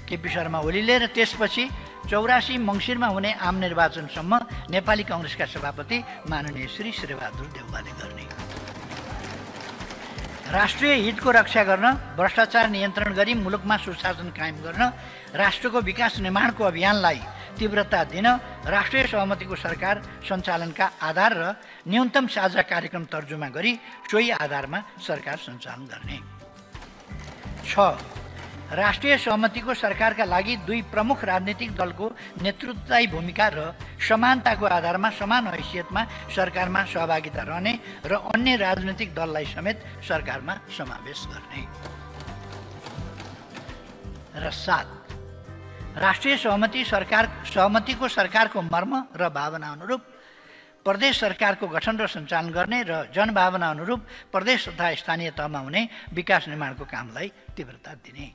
केपी शर्मा ओलीले र त्यसपछि 84 मङ्सिरमा हुने आम निर्वाचनसम्म नेपाली काङ्ग्रेसका सभापति माननीय श्री शेरबहादुर देउवाले गर्ने। राष्ट्रिय हितको रक्षा गर्न, भ्रष्टाचार नियन्त्रण गरी मुलुकमा सुशासन कायम गर्न, राष्ट्रको विकास निर्माणको अभियानलाई तीव्रता दिन राष्ट्रिय सहमतिको सरकार सञ्चालनका आधार र न्यूनतम साझा कार्यक्रम तर्जुमा गरी सोही आधारमा सरकार सञ्चालन गर्ने। 6. राष्ट्रिय सहमतिको सरकारका लागि 2 प्रमुख राजनीतिक दलको नेतृत्वदायी भूमिका र समानताको आधारमा समान हैसियतमा सरकारमा सहभागिता रहने र अन्य राजनीतिक दललाई समेत सरकारमा समावेश गर्ने। र 7. राष्ट्रिय सहमतिको सरकारको मर्म र भावना अनुरूप प्रदेश सरकारको गठन र सञ्चालन गर्ने र जनभावना अनुरूप प्रदेश तथा स्थानीय तहमा हुने विकास निर्माणको कामलाई तीव्रता दिने।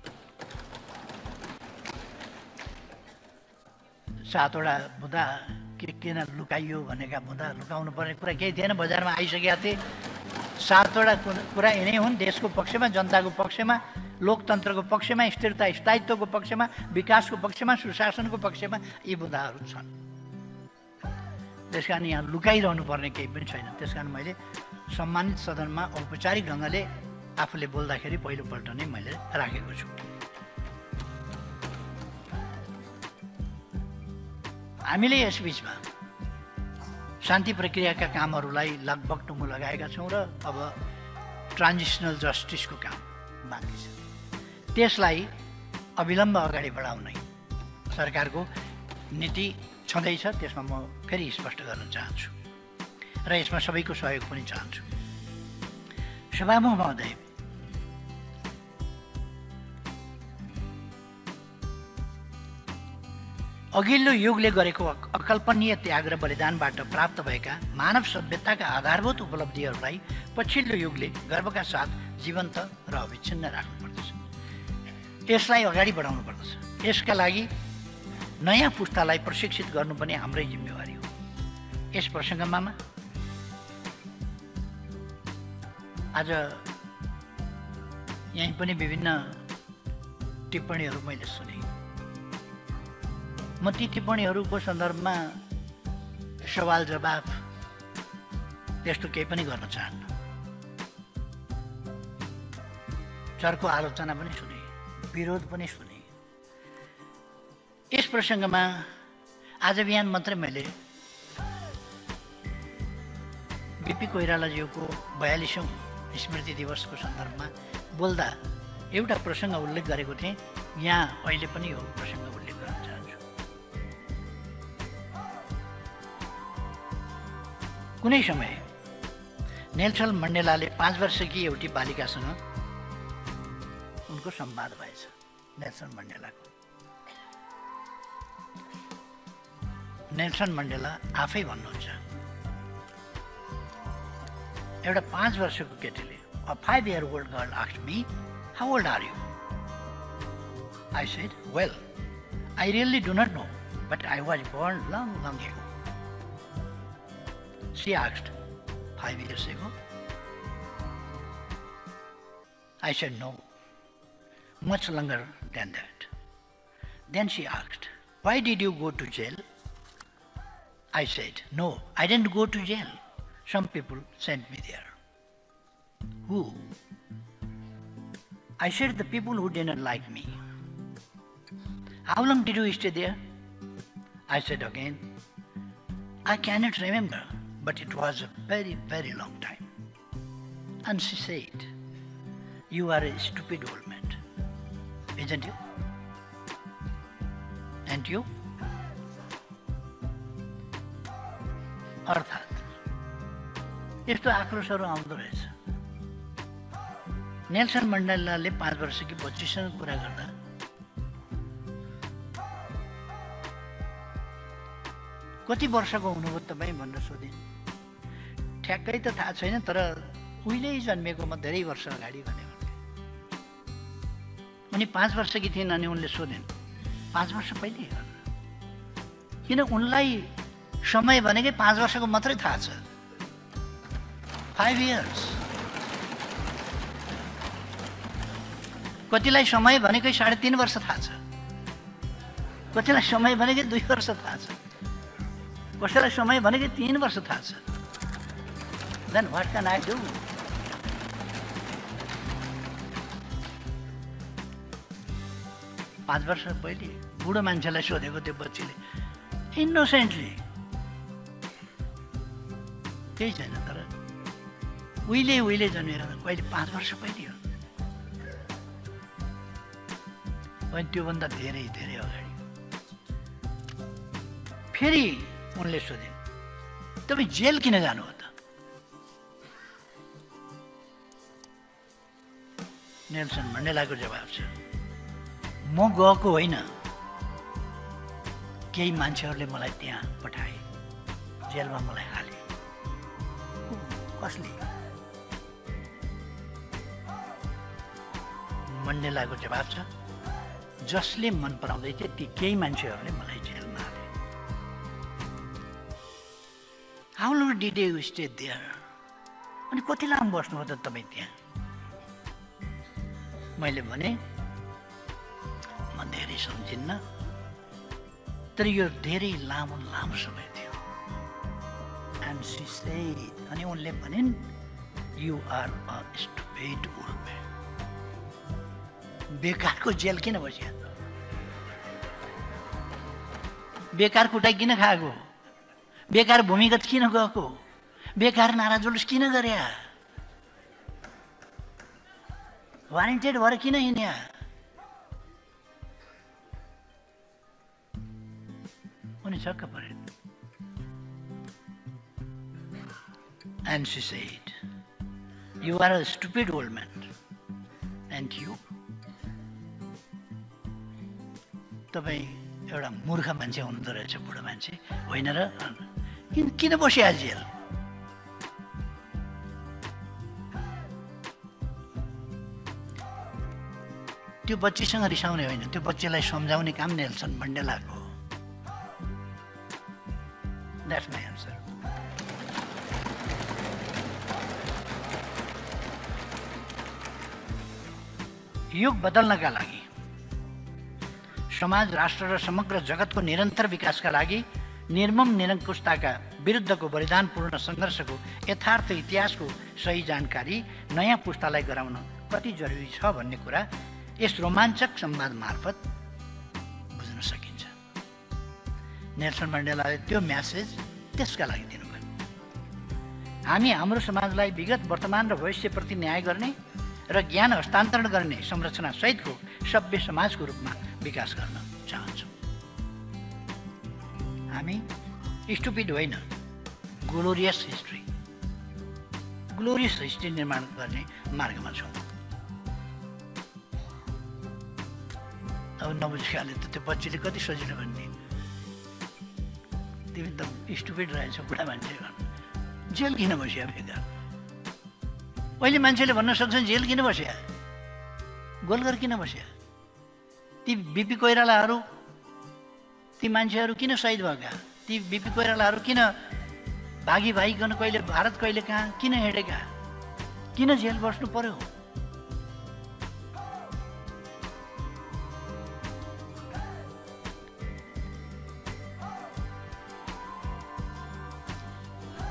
7 वटा बुँदा किन लुकाइयो भनेका बुँदा लुकाउनु पर्ने कुरा केही थिएन, बजारमा आइसकेका थिए। 7 वटा कुरा यिनै हुन्, देशको पक्षमा, जनताको पक्षमा, लोकतन्त्रको पक्षमा, स्थिरता स्थायित्वको पक्षमा, विकासको पक्षमा, सुशासनको पक्षमा यी बुँदाहरू छन्। त्यसकारण यहाँ लुकाइरहनु पर्ने केही पनि छैन। त्यसकारण मैले सम्मानित सदनमा औपचारिक ढङ्गले आफूले बोल्दाखेरि पहिलोपल्ट नै मैले राखेको छु। हामीले यसबीचमा शान्ति प्रक्रियाका कामहरूलाई लगभग टुङ्गो लगाएका छौँ र अब ट्रान्जिसनल जस्टिसको काम बाँकी छ। त्यसलाई अविलम्ब अगाडि बढाउनै सरकारको नीति छँदैछ। त्यसमा म फेरि स्पष्ट गर्न चाहन्छु र यसमा सबैको सहयोग पनि चाहन्छु। सभामुख महोदय, अघिल्लो युगले गरेको अकल्पनीय त्याग र बलिदानबाट प्राप्त भएका मानव सभ्यताका आधारभूत उपलब्धिहरूलाई पछिल्लो युगले गर्वका साथ जीवन्त र अविच्छिन्न राख्नुपर्दछ। यसलाई अगाडि बढाउनु पर्दछ। यसका लागि नयाँ पुस्तालाई प्रशिक्षित गर्नु पनि हाम्रै जिम्मेवारी हो। यस प्रसङ्गमा आज यहीँ पनि विभिन्न टिप्पणीहरू मैले सुने। म ती टिप्पणीहरूको सन्दर्भमा सवाल जवाफ त्यस्तो केही पनि गर्न चाहन्न। चर्को आलोचना पनि सुने, विरोध पनि सुने। यस प्रसङ्गमा आज बिहान मात्रै मैले बिपी कोइरालाज्यूको 42औं स्मृति दिवसको सन्दर्भमा बोल्दा एउटा प्रसङ्ग उल्लेख गरेको थिएँ। यहाँ अहिले पनि यो प्रसङ्ग उल्लेख गर्न चाहन्छु। कुनै समय नेल्सन मण्डेलाले 5 वर्षकी एउटी बालिकासँग उनको संवाद भएछ। नेल्सन मण्डेलाको नेल्सन मण्डेला आफै भन्नुहुन्छ, एउटा 5 वर्षको केटीले, a 5-year-old girl asked me, how old are you? I said, well, I really do not know, but I was born long ago. She asked, 5 years ago? I said, no, much longer than that. Then she asked, why did you go to jail? I said, no, I didn't go to jail. Some people sent me there. Who? I said, the people who didn't like me. How long did you stay there? I said again, I cannot remember. but it was a very, very long time. And she said, "You are a stupid old man, isn't you? And you?" अर्थात् यस्तो आक्रोशहरू आउँदो रहेछ। Nelson मण्डेलाले 5 वर्षकी बच्चीसँग कुरा गर्दा कति वर्षको हुनुभयो तपाईँ भनेर सोधे। ठ्याक्कै त थाहा छैन, तर उहिल्यै जन्मेको म धेरै वर्ष अगाडि भने उनी 5 वर्षकी थिइन्। अनि उनले सोधिन्, 5 वर्ष पहिले? किन उनलाई समय भनेकै 5 वर्षको मात्रै थाहा छ। 5 years। कतिलाई समय भनेकै 3.5 वर्ष थाहा छ, कतिलाई समय भनेकै 2 वर्ष थाहा छ, कसैलाई समय भनेकै 3 वर्ष थाहा छ। Then what can I do? पाँच वर्ष पहिले बुढो मान्छेलाई सोधेको त्यो बच्चीले, इनोसेन्टली, केही छैन, तर उहिले जन्मेर कहिले 5 वर्ष पहिले हो, अनि त्योभन्दा धेरै धेरै अगाडि। फेरि उनले सोधे, तपाईँ जेल किन जानु हो त? नेल्सन मण्डेलाको जवाब छ, म गएको होइन, केही मान्छेहरूले मलाई त्यहाँ पठाए, जेलमा मलाई हाले। कसले? मण्डेलाको जवाब छ, जसले मन पराउँदै थिए ती केही मान्छेहरूले मलाई जेलमा हाले। How long did you stay there? अनि कति लामो बस्नु हो त तपाईँ त्यहाँ? मैले भने, म धेरै सम्झिन्न, तर यो धेरै लामो समय थियो। एन्ड सी सेड, अनि उनले भनिन्, you are a stupid old man. बेकारको जेल किन बस्या? बेकार कुटाइ किन खाएको? बेकार भूमिगत किन गएको? बेकार नारा जुलुस किन गर्या? वारेन्टेड भएर किन हिँड्या? उनी छक्क परे। And she said, you are a stupid old man. And you? तपाईँ एउटा मूर्ख मान्छे हुनुहुँदो रहेछ, बुढो मान्छे होइन र? किन बस्या जेल? त्यो बच्चीसँग रिसाउने होइन, त्यो बच्चीलाई सम्झाउने काम नेल्सन मण्डेलाको हो। That's my answer. युग बदल्नका लागि, समाज, राष्ट्र र समग्र जगतको निरन्तर विकासका लागि निर्मम निरङ्कुशताका विरुद्धको बलिदानपूर्ण सङ्घर्षको यथार्थ इतिहासको सही जानकारी नयाँ पुस्तालाई गराउन कति जरुरी छ भन्ने कुरा यस रोमाञ्चक संवाद मार्फत बुझ्न सकिन्छ। नेल्सन मण्डेलाले त्यो म्यासेज त्यसका लागि दिनुभयो। हामी हाम्रो समाजलाई विगत, वर्तमान र भविष्यप्रति न्याय गर्ने र ज्ञान हस्तान्तरण गर्ने संरचना सहितको सभ्य समाजको रूपमा विकास गर्न चाहन्छौँ। हामी स्टुपिड होइन, ग्लोरियस हिस्ट्री निर्माण गर्ने मार्गमा छौँ। अब नबुझेकाले त त्यो बच्चीले कति सजिलो भन्ने, तिमी त स्टुपिड रहेछौ बुढा मान्छे, जेल किन बस्या बेकार? अहिले मान्छेले भन्न सक्छन् जेल किन बस्या, गोलघर किन बस्या? ती बिपी कोइरालाहरू, ती मान्छेहरू किन शहीद भएका? ती बिपी कोइरालाहरू किन भागिकन कहिले भारत कहिले कहाँ किन हिँडेका? किन जेल बस्नु पर्यो?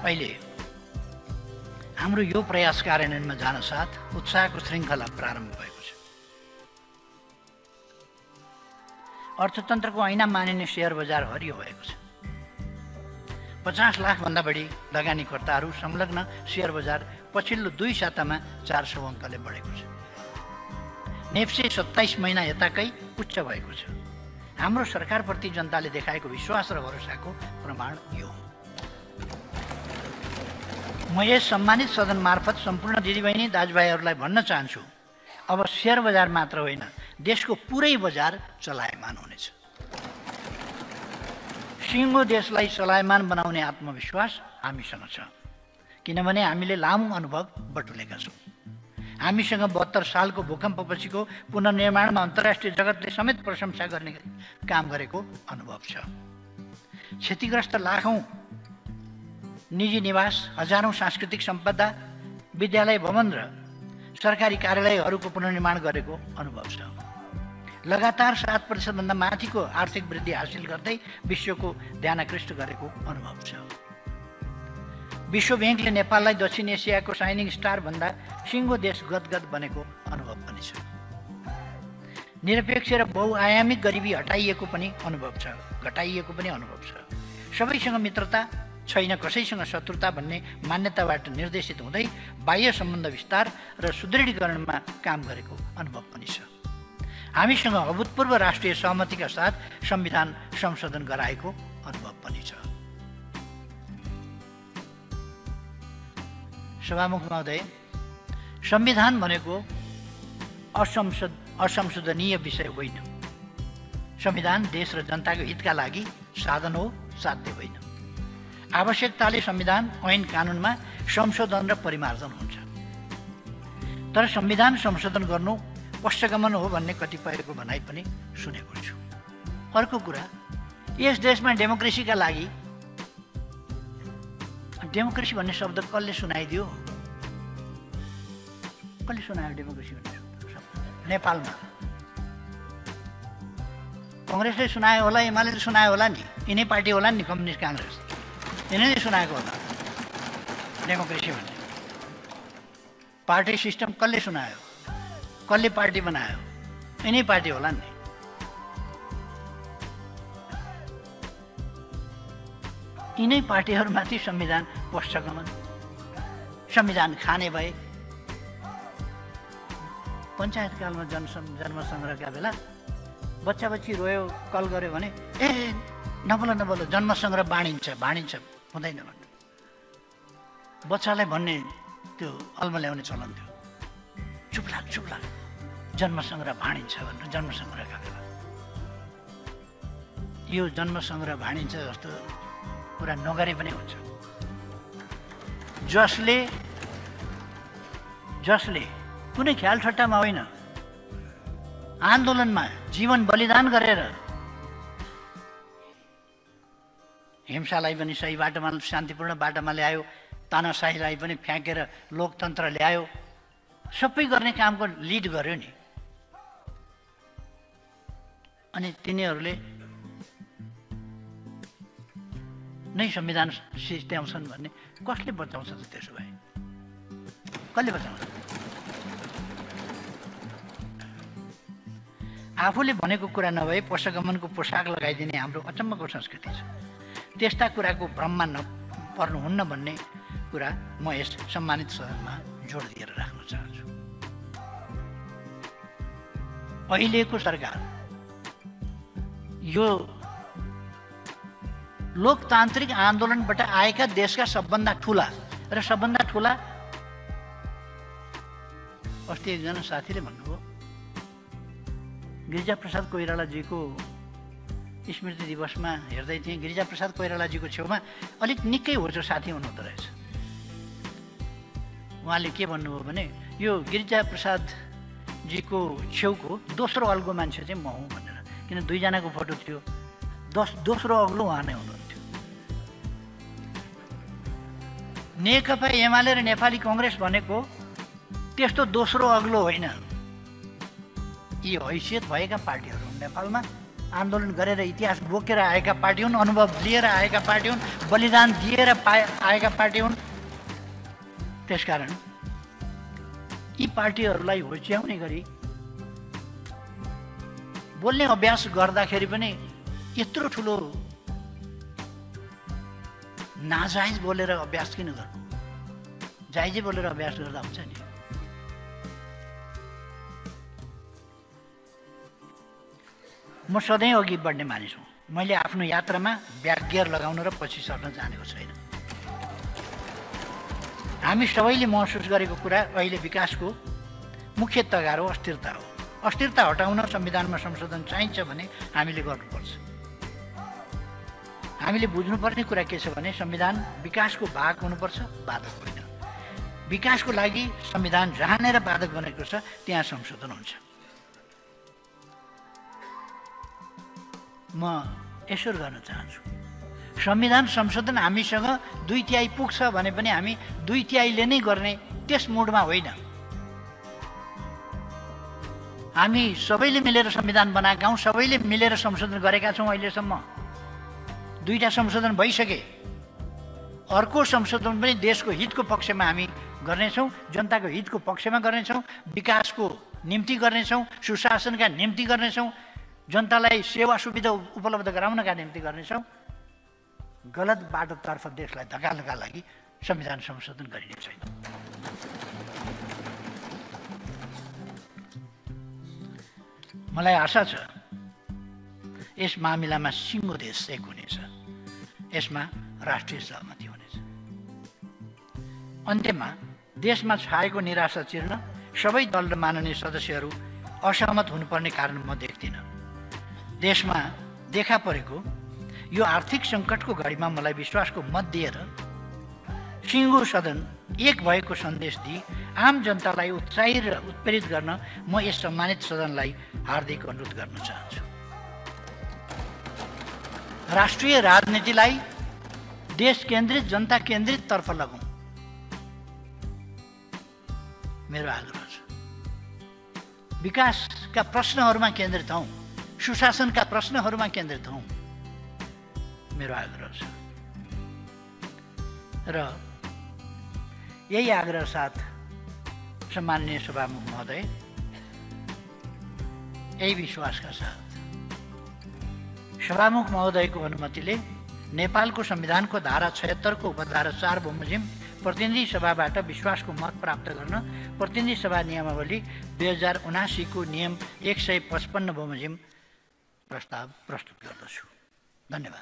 अहिले हाम्रो यो प्रयास कार्यान्वयनमा जान साथ उत्साहको श्रृङ्खला प्रारम्भ भएको छ। अर्थतन्त्रको ऐना मानिने शेयर बजार हरियो भएको छ। 50 लाखभन्दा बढी लगानीकर्ताहरू संलग्न सेयर बजार पछिल्लो 2 सातामा 400 अङ्कले बढेको छ। नेप्से 27 महिना यताकै उच्च भएको छ। हाम्रो सरकारप्रति जनताले देखाएको विश्वास र भरोसाको प्रमाण यो हो। म यस सम्मानित सदन मार्फत सम्पूर्ण दिदीबहिनी दाजुभाइहरूलाई भन्न चाहन्छु, अब सेयर बजार मात्र होइन, देशको पुरै बजार चलायमान हुनेछ। सिङ्गो देशलाई चलायमान बनाउने आत्मविश्वास हामीसँग छ, किनभने हामीले लामो अनुभव बटुलेका छौँ। हामीसँग 72 सालको भूकम्पपछिको पुनर्निर्माणमा अन्तर्राष्ट्रिय जगतले समेत प्रशंसा गर्ने काम गरेको अनुभव छ। क्षतिग्रस्त लाखौँ निजी निवास, हजारौँ सांस्कृतिक सम्पदा, विद्यालय भवन र सरकारी कार्यालयहरूको पुनर्निर्माण गरेको अनुभव छ। लगातार 7% माथिको आर्थिक वृद्धि हासिल गर्दै विश्वको ध्यान आकृष्ट गरेको अनुभव छ। विश्व ब्याङ्कले नेपाललाई दक्षिण एसियाको साइनिङ स्टार भन्दा सिङ्गो देश गदगद बनेको अनुभव पनि छ। निरपेक्ष र बहुआयामिक गरिबी घटाइएको पनि अनुभव छ। सबैसँग मित्रता छैन, कसैसँग शत्रुता भन्ने मान्यताबाट निर्देशित हुँदै बाह्य सम्बन्ध विस्तार र सुदृढीकरणमा काम गरेको अनुभव पनि छ। हामीसँग अभूतपूर्व राष्ट्रिय सहमतिका साथ संविधान संशोधन गराएको अनुभव पनि छ। सभामुख महोदय, संविधान भनेको असंशोधनीय विषय होइन। संविधान देश र जनताको हितका लागि साधन हो, साध्य होइन। आवश्यकताले संविधान ऐन कानुनमा संशोधन र परिमार्जन हुन्छ। तर संविधान संशोधन गर्नु पश्चगमन हो भन्ने कतिपयको भनाइ पनि सुनेको छु। अर्को कुरा, यस देशमा डेमोक्रेसीका लागि, डेमोक्रेसी भन्ने शब्द कसले सुनाइदियो? कसले सुनायो डेमोक्रेसी भन्ने शब्द? नेपालमा कङ्ग्रेसले सुनायो होला, एमाले सुनायो होला नि, यिनै पार्टी होला नि, कम्युनिस्ट काङ्ग्रेस, यिनीहरूले सुनाएको होला डेमोक्रेसी भन्ने। पार्टी सिस्टम कसले सुनायो? कसले पार्टी बनायो? यिनै पार्टी होला नि। यिनै पार्टीहरूमाथि संविधान पश्चगमन, संविधान खाने भए। पञ्चायतकालमा जन्म सङ्ग्रहका बेला बच्चा बच्ची रोयो, कल गर्यो भने ए नबोल जन्म सङ्ग्रह भाँडिन्छ हुँदैन भन्नु। बच्चालाई भन्ने त्यो अल्मा ल्याउने चलन थियो। चुप लाग जन्म सङ्ग्रह भाँडिन्छ भन्नु जन्म सङ्ग्रहका बेला। यो जन्म सङ्ग्रह भाँडिन्छ जस्तो कुरा नगरे पनि हुन्छ। जसले कुनै ख्याल ठट्टामा होइन, आन्दोलनमा जीवन बलिदान गरेर हिंसालाई पनि सही बाटोमा, शान्तिपूर्ण बाटोमा ल्यायो, तानाशाहीलाई पनि फ्याँकेर लोकतन्त्र ल्यायो, सबै गर्ने कामको लिड गर्यो नि। अनि तिनीहरूले नै संविधान सिद्ध्याउँछन् भन्ने कसले बचाउँछ त? त्यसो भए कसले बचाउँछ? आफूले भनेको कुरा नभए पश्चगमनको पोसाक लगाइदिने हाम्रो अचम्मको संस्कृति छ। त्यस्ता कुराको भ्रममा नपर्नुहुन्न भन्ने कुरा म यस सम्मानित सदनमा जोड दिएर राख्न चाहन्छु। अहिलेको सरकार यो लोकतान्त्रिक आन्दोलनबाट आएका देशका सबभन्दा ठुला अस्ति एकजना साथीले भन्नुभयो, गिरिजाप्रसाद कोइरालाजीको स्मृति दिवसमा हेर्दै थिएँ, गिरिजाप्रसाद कोइरालाजीको छेउमा अलिक निकै होचो साथी हुनुहुँदो रहेछ। उहाँले के भन्नुभयो भने यो गिरिजाप्रसादजीको छेउको दोस्रो अग्लो मान्छे चाहिँ म हुँ भनेर। किन दुईजनाको फोटो थियो, दोस्रो अग्लो उहाँ नै हुनुहुन्थ्यो। नेकपा एमाले र नेपाली कङ्ग्रेस भनेको त्यस्तो दोस्रो अग्लो होइन। यी हैसियत भएका पार्टीहरू हुन्, नेपालमा आन्दोलन गरेर इतिहास बोकेर आएका पार्टी हुन्, अनुभव लिएर आएका पार्टी हुन्, बलिदान दिएर आएका पार्टी हुन्। त्यसकारण यी पार्टीहरूलाई होच्याउने गरी बोल्ने अभ्यास गर्दाखेरि पनि यत्रो ठुलो नाजायज बोलेर अभ्यास किन गर्नु? जायजै बोलेर अभ्यास गर्दा हुन्छ नि। म सधैँ अघि बढ्ने मानिस हुँ। मैले आफ्नो यात्रामा ब्याक गियर लगाउन र पछि सर्न जानेको छैन। हामी सबैले महसुस गरेको कुरा अहिले विकासको मुख्य तगारो अस्थिरता हो। अस्थिरता हटाउन संविधानमा संशोधन चाहिन्छ भने हामीले गर्नुपर्छ। हामीले बुझ्नुपर्ने कुरा के छ भने संविधान विकासको भाग हुनुपर्छ, बाधक होइन। विकासको लागि संविधान जहाँनेर बाधक बनेको छ त्यहाँ संशोधन हुन्छ। म यसो गर्न चाहन्छु, संविधान संशोधन हामीसँग 2/3 पुग्छ भने पनि हामी 2/3 नै गर्ने त्यस मुडमा होइन। हामी सबैले मिलेर संविधान बनाएका हौँ, सबैले मिलेर संशोधन गरेका छौँ। अहिलेसम्म 2टा संशोधन भइसके। अर्को संशोधन पनि देशको हितको पक्षमा हामी गर्नेछौँ, जनताको हितको पक्षमा गर्नेछौँ, विकासको निम्ति गर्नेछौँ, सुशासनका निम्ति गर्नेछौँ, जनतालाई सेवा सुविधा उपलब्ध गराउनका निम्ति गर्नेछौँ। गलत बाटोतर्फ देशलाई धकाल्नका लागि संविधान संशोधन गरिने छैन। मलाई आशा छ यस मामिलामा सिङ्गो देश एक हुनेछ। यसमा राष्ट्रिय सहमति हुनेछ। अन्त्यमा देशमा छाएको निराशा चिर्न सबै दल र माननीय सदस्यहरू असहमत हुनुपर्ने कारण म देख्दिनँ। देशमा देखा परेको यो आर्थिक सङ्कटको घडीमा मलाई विश्वासको मत दिएर सिङ्गो सदन एक भएको सन्देश दिई आम जनतालाई उत्साहित र उत्प्रेरित गर्न म यस सम्मानित सदनलाई हार्दिक अनुरोध गर्न चाहन्छु। राष्ट्रिय राजनीतिलाई देश केन्द्रित, जनता केन्द्रित तर्फ लगाउँ, मेरो आग्रह छ। विकासका प्रश्नहरूमा केन्द्रित हौँ, सुशासनका प्रश्नहरूमा केन्द्रित हौँ, मेरो आग्रह छ। र यही आग्रह साथ सम्माननीय सभामुख महोदय, यही विश्वासका साथ सभामुख महोदयको अनुमतिले नेपालको संविधानको धारा 76 को उपधारा 4 बमोजिम प्रतिनिधि सभाबाट विश्वासको मत प्राप्त गर्न प्रतिनिधि सभा नियमावली 2079 को नियम 155 बमोजिम प्रस्ताव प्रस्तुत गर्दछु। धन्यवाद।